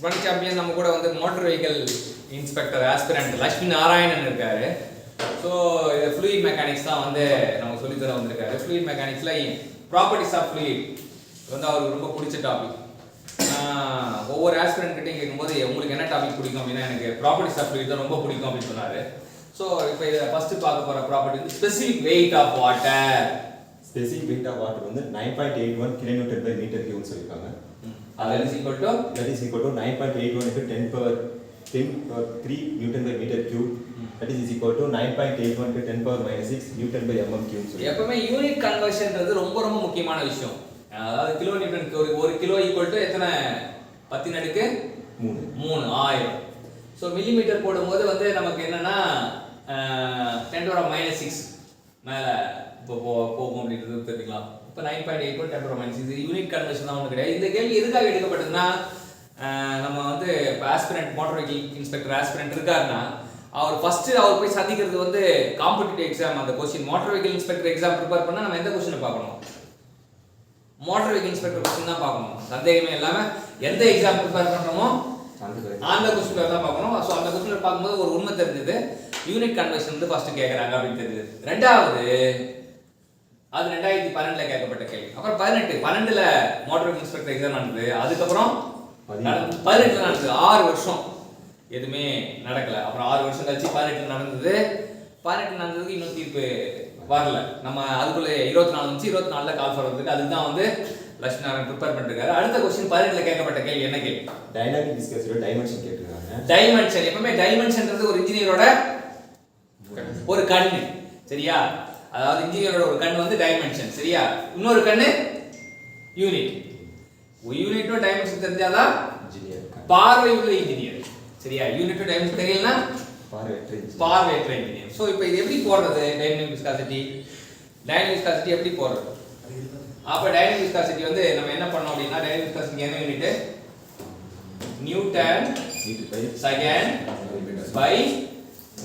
One champion நம்ம கூட வந்து motor vehicle inspector aspirant Lakshmi Narayanan இருக்காரு. ஸோ இது ஃப்ளூயிட் மெக்கானிக்ஸ் தான் வந்து நமக்கு சொல்லித்தர வந்திருக்காரு. ஃப்ளூயிட் மெக்கானிக்ஸில் ப்ராப்பர்ட்டிஸ் ஆஃப் ஃப்ளூயிட் வந்து அவருக்கு ரொம்ப பிடிச்ச டாபிக். ஒவ்வொரு ஆஸ்பிரண்ட் கிட்டையும் கேட்கும்போது உங்களுக்கு என்ன டாபிக் பிடிக்கும் அப்படின்னா எனக்கு ப்ராப்பர்ட்டிஸ் ஆஃப் ஃப்ளூயிட் தான் ரொம்ப பிடிக்கும் அப்படின்னு சொன்னார். ஸோ இப்போ இதை ஃபஸ்ட்டு பார்க்க போகிற ப்ராப்பர்ட்டி வந்து specific weight of water. Specific weight of water வந்து 9.81 kilonewton per meter cube சொல்லிருக்காங்க. that is equal to 9.81 into 10^3 Newton per meter cube. That is equal to 9.81 to 10^-6 Newton by mm cube. எப்பவுமே unit கன்வர்ஷன்ன்றது ரொம்ப ரொம்ப முக்கியமான விஷயம். அதாவது kilo நியூட்டனுக்கு ஒரு kilo equal to எத்தனை 10^3 ஸோ மில்லிமீட்டர் போடும்போது வந்து நமக்கு என்னன்னா 10^-6 மேலே இப்போ போகும் அப்படின்றது தெரிஞ்சுக்கலாம். இப்போ 9.81 10^-6 இது யூனிட் கன்வர்ஷன் தான் ஒன்று கிடையாது. இந்த கேள்வி எதுக்காக எடுக்கப்பட்டதுன்னா நம்ம வந்து இப்போ aspirant motor vehicle inspector aspirant இருக்காருன்னா அவர் போய் சந்திக்கிறது வந்து காம்படிட்டிவ் எக்ஸாம். அந்த question motor vehicle inspector exam prepare பண்ணால் நம்ம எந்த கொஸ்டினை பார்க்கணும்? மோட்டார் வெஹிக்கல் இன்ஸ்பெக்டர் கொஸ்டின் தான் பார்க்கணும். சந்தேகமே இல்லாமல் எந்த எக்ஸாம் ப்ரிப்பேர் பண்ணுறோமோ அந்த கொஸ்டின் தான் பார்க்கணும். ஸோ அந்த கொஸ்டின் பார்க்கும்போது ஒரு உண்மை தெரிஞ்சது, யூனிட் கன்வர்ஷன் வந்து ஃபர்ஸ்ட் கேட்குறாங்க அப்படின்னு தெரிஞ்சது. ரெண்டாவது அது 2012 கேட்கப்பட்ட கேள்வி. அப்புறம் 12ல் மோட்டார் வெஹிக்கல் இன்ஸ்பெக்டர் எக்ஸாம் நடந்தது. அதுக்கப்புறம் 18 நடந்தது. 6 வருஷம் எதுவுமே நடக்கல. அப்புறம் 6 வருஷம் கழிச்சு 18 நடந்தது. 18 நடந்ததுக்கு இன்னும் தீர்ப்பு வரல. நம்ம அதுக்குள்ள 24 வந்துச்சு. 24ல கால் ஃபார் வந்திருக்கு. அதுக்கு தான் வந்து லட்சுமி நாராயணன் ப்ரிப்பேர் பண்ணிருக்காரு. அடுத்த கொஸ்டின் 18ல கேட்கப்பட்ட கேள்வி என்ன கேள்வி? டைனாமிக் விஸ்கஸோட டைமென்ஷன் கேட்டிருக்காங்க. டைமென்ஷன் எப்பவுமே டைமென்ஷன்ன்றது ஒரு இன்ஜினியரோட ஒரு கண்ணு, சரியா? அதாவது இன்ஜினியரோட ஒரு கண்ணு வந்து டைமென்ஷன், சரியா? இன்னொரு கண்ணு யூனிட். யூனிட்டும் டைமென்ஷன் தெரிஞ்சாதான் இன்ஜினியர் பார்வை உள்ள இன்ஜினியர், சரியா? யூனிட்டும் டைமென்ஷன் தெரியலனா பார்வையற்ற இன்ஜினியர். ஸோ இப்போ இது எப்படி போடுறது? டைனமிக் விஸ்காசிட்டி எப்படி போடுறது? அப்போ டைனமிக் விஸ்காசிட்டி வந்து நம்ம என்ன பண்ணோம் அப்படின்னா, டைனமிக் விஸ்காசிட்டி என்ன unit? Newton second by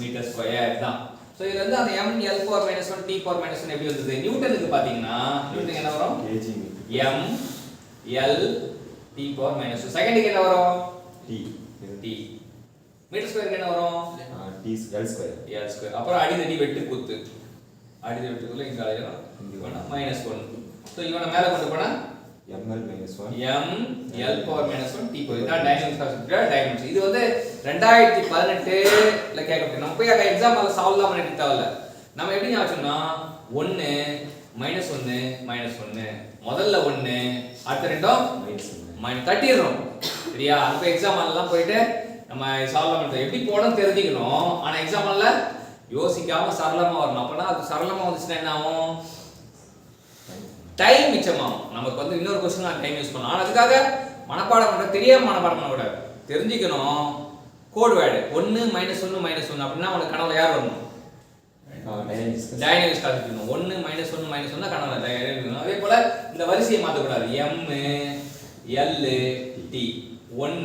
metre square தான். ஸோ இதுல இருந்து அந்த m l power minus 1 t power minus 1 எப்படி வந்தது? நியூட்டனுக்கு பாத்தீங்கன்னா நியூட்டன் என்ன வரும்? m l t power minus 2. செகண்டுக்கு என்ன வரும்? t. மீட்டர் ஸ்கொயருக்கு என்ன வரும்? t l square. அப்புறம் அடிதடி வெட்டு குத்து. அடிதடி வெட்டுக்குள்ள இங்க அழைக்கலாம். இவனா -1. ஸோ இவனை மேல கொண்டு போனா ml minus 1 m l power minus 1 t power. இதான் டைனமிக் விஸ்காசிட்டி டைமென்ஷன். இது வந்து 2018ல கேட்கப்பட்டது. நம்ம போய் எக்ஸாம்ல சால்வ்லாம் பண்ணிட்டு தேவையில்ல. நம்ம எப்படி ஞாபகம்னா 1 -1 முதல்ல 1 அடுத்த ரெண்டும் மைனஸ் தட்டிடுறோம், சரியா? அப்போ எக்ஸாம்லாம் போயிட்டு நம்ம சால்வ் பண்ணுறது எப்படி போடணும் தெரிஞ்சுக்கணும். ஆனால் எக்ஸாம்ல யோசிக்காம சரளமா வரணும். அப்போனா அது சரளமா வந்துச்சுன்னா என்ன ஆகும்? டைம் மிச்சமாகும். நமக்கு வந்து இன்னொரு கொஸ்டின் டைம் யூஸ் பண்ணலாம். ஆனால் அதுக்காக மனப்பாடம் பண்ண தெரியாம மனப்பாடம் பண்ணக்கூடாது, தெரிஞ்சுக்கணும். கோட் வேர்டு 1 -1 அப்படின்னா உனக்கு கனவுல யார் வரணும்? Dynamic viscosity. 1 -1 கனவுல டைனமிக். அதே போல இந்த வரிசையை மாற்றக்கூடாது. m l t 1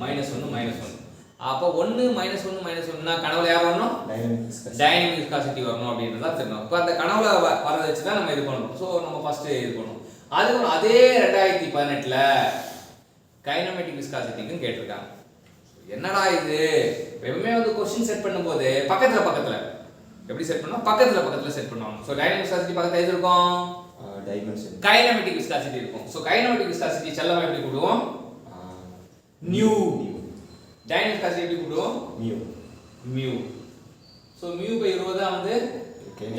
-1 அப்போ 1 -1 கனவுல யார் வரணும்? டைனமிக் விஸ்காசிட்டி வரணும் அப்படின்றதா தெரியும். இப்போ அந்த கனவுல வரத வச்சு தான் நம்ம இது பண்ணணும். ஸோ நம்ம ஃபர்ஸ்ட் இது பண்ணணும். அதுக்கப்புறம் அதே 2018ல கைனமேட்டிக் விஸ்காசிட்டிக்கும் கேட்டிருக்காங்க. என்னடா இது? எப்பவுமே வந்து கொஸ்டின் செட் பண்ணும்போது பக்கத்துல எப்படி செட் பண்ணோம்? பக்கத்துல செட் பண்ணுவாங்க. ஸோ டைனமிக் விஸ்காசிட்டி பக்கத்துல எது இருக்கும்? டைமென்ஷன். கைனமேட்டிக் விஸ்காசிட்டி இருக்கும். ஸோ கைனமேட்டிக் விஸ்காசிட்டி செல்லமா எப்படி கூடுவோம்? நியூ. டைனமிக் விஸ்காசிட்டி எப்படி கூடுவோம்? Mu. So mu by rho தான் வந்து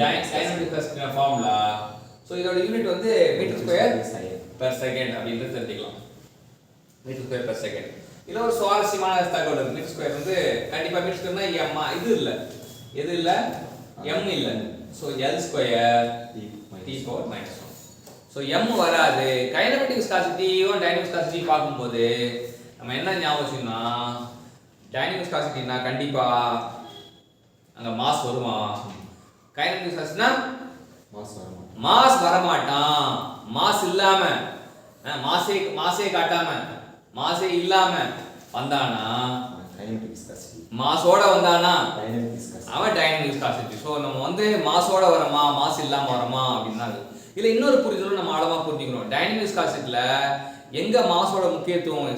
டைனமிக் விஸ்காசிட்டி ஃபார்முலா. ஸோ இதோட யூனிட் வந்து மீட்டர் ஸ்கொயர் பெர் செகண்ட் அப்படின்றது தெரிஞ்சுக்கலாம். Metre square per second. இதுல ஒரு சுவாரஸ்யமான தகவல் இருக்கு. மீட்டர் ஸ்கொயர் வந்து கண்டிப்பா மீட்டர் ஸ்கொயர்னா m இது இல்ல, எது இல்ல, m இல்ல. So l square t power -1. So m வராது. கைனமேட்டிக் விஸ்காசிட்டியும் டைனமிக் விஸ்காசிட்டியும் பார்க்கும்போது நம்ம என்ன ஞாபகம் வச்சுக்கணும்னா, டைனமிக் விஸ்காசிட்டினா கண்டிப்பா அங்க மாஸ் வருமா? கைனமேட்டிக் விஸ்காசிட்டினா மாஸ் வரமாட்டான். மாஸ் இல்லாம மாஸே காட்டாம மாஸே இல்லாம வந்தானா மாஸோட வந்தானா அவன் டைனமிக் விஸ்காசிட்டி. ஸோ நம்ம வந்து மாஸோட வரமா மாஸ் இல்லாம வரமா அப்படின்னா இதுல இன்னொரு புரிதலும் நம்ம ஆழமா புரிஞ்சுக்கணும். டைனமிக் விஸ்காசிட்டில எங்க மாஸோட முக்கியத்துவம்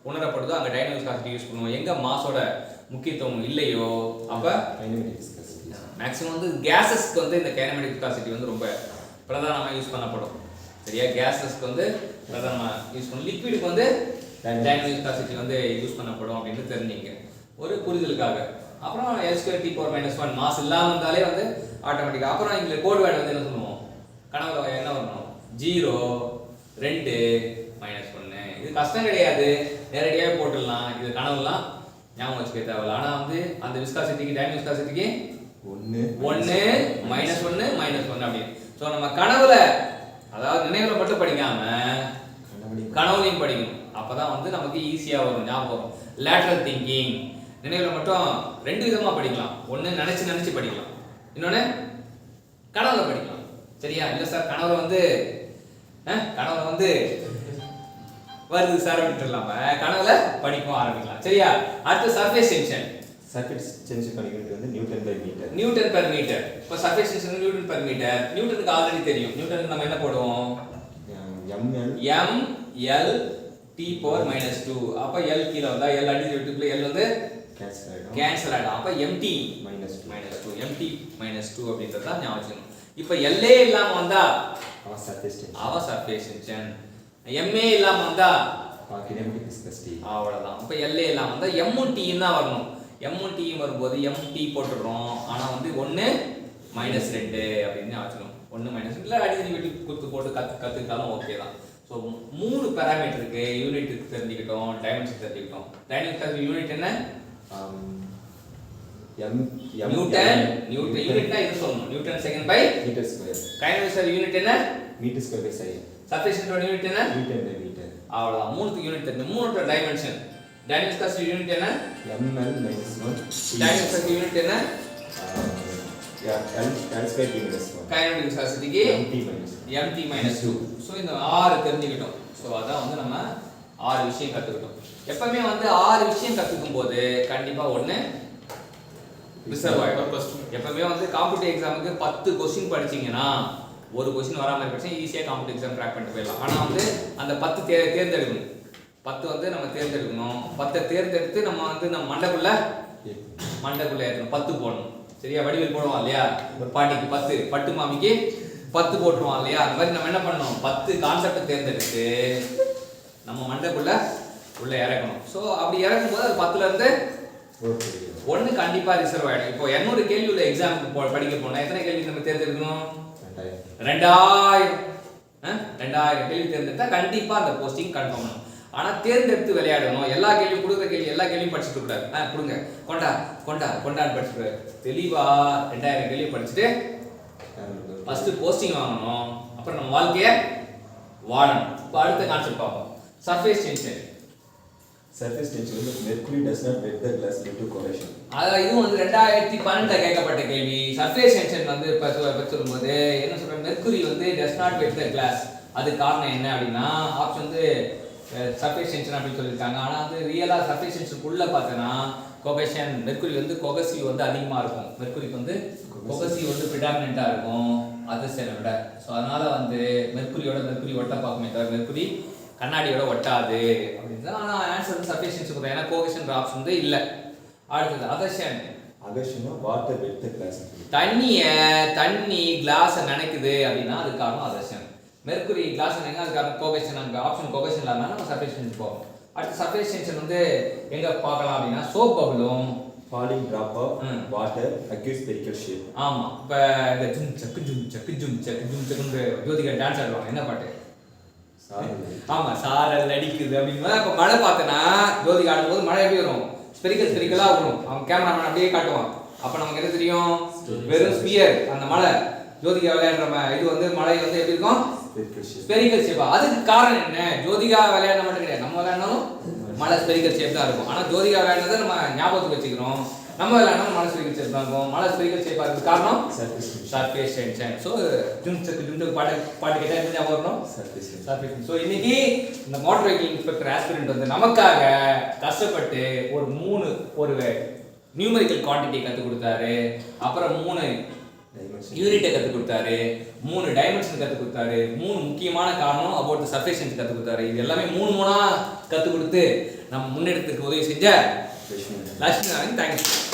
உணரப்படுதோ அங்கே டைனமிக் விஸ்காசிட்டி யூஸ் பண்ணுவோம். எங்கே மாஸோட முக்கியத்துவம் இல்லையோ அப்போ மேக்ஸிமம் வந்து கேஸஸ்க்கு வந்து இந்த கைனமெட்டிக் விஸ்காசிட்டி வந்து ரொம்ப பிரதானமாக யூஸ் பண்ணப்படும். சரியா, கேஸஸ்க்கு வந்து பிரதானமாக யூஸ் பண்ணும். லிக்விடுக்கு வந்து டைனமிக் விஸ்காசிட்டி வந்து யூஸ் பண்ணப்படும் அப்படின்னு தெரிஞ்சுங்க ஒரு புரிதலுக்காக. அப்புறம் L²T⁻⁻1 மாஸ் இல்லாமல் இருந்தாலே வந்து ஆட்டோமேட்டிக்காக. அப்புறம் இங்கே கோட் வேர்டு வந்து என்ன சொல்லுவோம், கனவுல என்ன வரணும், 0 2 -1. இது கஷ்டம் கிடையாது, நேரடியாகவே போட்டுடலாம். இது கனவுலாம் ஞாபகம் வச்சுக்க தேவையில்ல. ஆனால் வந்து அந்த விஸ்காசிட்டிக்கு டைனமிக் விஸ்காசிட்டிக்கு 1 -1 -1 அப்படின்னு. ஸோ நம்ம கனவுல அதாவது நினைவுல மட்டும் படிக்காம கனவுலையும் படிக்கணும். அப்பதான் வந்து நமக்கு ஈஸியா வரும், ஞாபகம் வரும். லேட்டரல் திங்கிங் நினைவுல மட்டும் 2 விதமா படிக்கலாம். ஒன்று நினைச்சு படிக்கலாம், இன்னொன்று கனவுல படிக்கலாம். சரியா, இல்லை சார் கனவுல வந்து வருது சார் அப்படின்ட்டுலாம கனவுல படிக்க ஆரம்பிக்கலாம். சரியா, அடுத்து surface tension. Surface tension unit வந்து நியூட்டன்/மீட்டர். நியூட்டன்/மீட்டர். இப்போ சர்ஃபேஸ் டென்ஷன் நியூட்டன்/மீட்டர். நியூட்டனுக்கு ஆல்ரெடி தெரியும். நியூட்டனுக்கு நம்ம என்ன போடுவோம், mL/T⁻². அப்ப L கீழ வந்தா L அடிஷனல் L வந்து கேன்சல் ஆயிடும். அப்ப MT-2 MT-2 அப்படின்றத ஞாபகம் வச்சுக்கணும். இப்போ L இல்லாம வந்தா அவ சர்ஃபேஸ் டென்ஷன், M இல்லாம வந்தா கைனமெட்டிக் விஸ்காசிட்டி. அவ்வளவுதான். அப்ப L இல்லாம வந்தா M T தான் வரணும். M T வரும்போது MT போட்டுறோம். ஆனா வந்து 1 -2 அப்படின்னு வச்சுக்கணும். 1 -2 இல்ல அடிக்கடி வெட்டி குத்து போட்டு கத்துக்கிட்டாலும் ஓகே தான். ஸோ 3 பேராமீட்டருக்கு யூனிட்டுக்கு தெரிஞ்சுக்கிட்டோம், டைமென்ஷன் தெரிஞ்சுக்கிட்டோம். டைனமிக் யூனிட் என்ன, நியூட்டன். யூனிட்னா இது சொல்லணும், newton second by metre square. Kinematic unit என்ன, metre square by second. Surface tension unit என்ன, நியூட்டன்/மீட்டர். அவ்வளவுதான். 3க்கு யூனிட் தெரிஞ்சு 3 டைமென்ஷன். டைனமிக் விஸ்காசிட்டி யூனிட் என்ன, mL-1. டைனமிக் விஸ்காசிட்டி யூனிட் என்ன, L²T⁻⁻1. Kinematic விஸ்காசிட்டிக்கு MT-2. ஸோ இந்த 6 தெரிஞ்சுக்கிட்டோம். ஸோ அதான் வந்து நம்ம 6 விஷயம் கற்றுக்கிட்டோம். எப்பவுமே வந்து 6 விஷயம் கற்றுக்கும் போது கண்டிப்பாக ஒன்று ரிசர்வ் ஆகிடும். எப்பவுமே வந்து காம்படிட்டிவ் எக்ஸாமுக்கு 10 கொஸ்டின் படிச்சிங்கன்னா ஒரு கொஸ்டின் வராமல் இருந்துச்சு ஈஸியாக காம்படிட்டிவ் எக்ஸாம் ட்ராக் பண்ணிட்டு போயிடலாம். ஆனால் வந்து அந்த 10 தேர்ந்தெடுக்கணும். 10 வந்து நம்ம தேர்ந்தெடுக்கணும். 10 தேர்ந்தெடுத்து நம்ம வந்து நம்ம மண்டைக்குள்ள ஏற்றணும். 10 போடணும். சரியா, வடிவில் போடுவான் இல்லையா, ஒரு பாட்டிக்கு 10, பட்டு மாமிக்கு 10 போட்டுருவான் இல்லையா, அந்த மாதிரி நம்ம என்ன பண்ணணும், 10 கான்செப்டை தேர்ந்தெடுத்து நம்ம மண்டைக்குள்ள உள்ள இறக்கணும். ஸோ அப்படி இறக்கும் போது அது 10ல இருந்து 1 கண்டிப்பா ரிசர்வ் ஆயிடும். இப்போ 200 கேள்வி உள்ள எக்ஸாமுக்கு படிக்க போனா எத்தனை கேள்வி நம்ம தேர்ந்தெடுக்கணும், 2000 கேள்வி தேர்ந்தெடுத்தா கண்டிப்பா அந்த போஸ்டிங் கன்ஃபார்ம் பண்ணணும். ஆனா தேர்ந்தெடுத்து விளையாடணும். எல்லா கேள்வியும் கொடுக்குற கேள்வி எல்லா கேள்வியும் படிச்சுட்டு கூடாது. கொடுங்க கொண்டான்னு படிச்சுட்டு தெளிவா 2000 கேள்வி படிச்சுட்டு ஃபர்ஸ்ட் போஸ்டிங் வாங்கணும். அப்புறம் நம்ம வாழ்க்கையை வாழணும். இப்போ அடுத்த கான்செப்ட் பார்ப்போம், சர்ஃபேஸ் டென்ஷன். சர்ஃபேஸ் டென்ஷன் வந்து mercury does not wet the glass due to corrosion. அதான் இதுவும் வந்து 2012 கேட்கப்பட்ட கேள்வி. சர்ஃபேஸ் டென்ஷன் வந்து சொல்லும்போது என்ன சொல்றாங்க, மெர்க்குரி வந்து டஸ் நாட் வெட் த கிளாஸ். அது காரணம் என்ன அப்படின்னா ஆப்ஷன் வந்து சர்ஃபேஸ் டென்ஷன் அப்படின்னு சொல்லியிருக்காங்க. ஆனால் வந்து ரியலாக சர்ஃபேஸ் டென்ஷனுக்குள்ளே பார்த்தோன்னா கொகஷன், மெர்க்குரி வந்து கொகசிவ் வந்து அதிகமாக இருக்கும். மெர்க்குரிக்கு வந்து கொகசிவ் வந்து ப்ரிடாமினெண்ட்டாக இருக்கும் அதர்சனை விட. ஸோ அதனால் வந்து மெர்க்குரி ஒட்ட பார்க்குமே தவிர மெர்க்குரி கண்ணாடியோட ஒட்டாது அப்படின்னு. ஆனால் ஆன்சர் வந்து சர்ஃபேஸ் டென்ஷன் கொடுத்தா, ஏன்னா கோகஷன் ஆப்ஷன் வந்து இல்லை. அடுத்தது அதர்ஷன். Water wet the class. தண்ணி கிளாஸை நினைக்குது அப்படின்னா அது காரணம் அதர்ஷன். மெர்க்குரி கிளாஸ் நினைங்க, அது காரணம் கோகஷன். அங்கே ஆப்ஷன் கோகஷன் இல்லாமல் நம்ம சர்ஃபேஸ் டென்ஷன் போவோம். அடுத்து சர்ஃபேஸ் டென்ஷன் வந்து எங்க பார்க்கலாம் அப்படின்னா soap பபிளும் falling drop of water acute spherical shape. ஆமா, இப்ப இந்த ஜும் சக்கு ஜோதிகா டான்ஸ் ஆடுவாங்க. என்ன பாட்டு, ஆமா சாரல் அடிக்குது அப்படின்னா இப்ப மழை பார்த்தனா ஜோதிகா ஆடும்போது மழை எப்படி வரும், ஸ்பெரிக்கலா வரும். அவன் கேமராமேன் அப்படியே காட்டுவான். அப்ப நமக்கு என்ன தெரியும், வெறும் ஸ்பியர். அந்த மழை ஜோதிகா விளையாடுற இது வந்து மழை வந்து எப்படி இருக்கும், ஸ்பெரிக்கல் ஷேப்பா. அதுக்கு காரணம் என்ன, ஜோதிகா விளையாட மட்டும் கிடையாது, நம்ம விளையாடணும் மழை ஸ்பெரிக்கல் ஷேப் தான் இருக்கும். ஆனா ஜோதிகா விளையாடுறதை நம்ம ஞாபகத்துக்கு வச்சுக்கிறோம், நம்ம விளையாடணும் மழை ஸ்பெரிக்கல் ஷேப் தான் இருக்கும். மழை ஸ்பெரிக்கல் ஷேப்பா இருக்கு காரணம் சர்ஃபேஸ் டென்ஷன். ஸோ ஜும் பாட்டு கேட்டா என்ன ஞாபகம் வரணும், சர்ஃபேஸ். ஸோ இன்னைக்கு இந்த மோட்டார் வெஹிக்கிள் இன்ஸ்பெக்டர் ஆஸ்பிரண்ட் வந்து நமக்காக கஷ்டப்பட்டு ஒரு நியூமெரிக்கல் குவான்டிட்டி கற்றுக் கொடுத்தாரு. அப்புறம் 3 யூனிட்டை கற்றுக் கொடுத்தாரு, 3 டைமென்ஷன் கற்றுக் கொடுத்தாரு, 3 முக்கியமான காரணம் அபவுட் த சர்ஃபேஸ் டென்ஸ் கற்றுக் கொடுத்தாரு. இது எல்லாமே 3 கற்றுக் கொடுத்து நம்ம முன்னெடுத்துக்கு உதவி செஞ்ச லட்சுமி நாராயணன். தேங்க்யூ.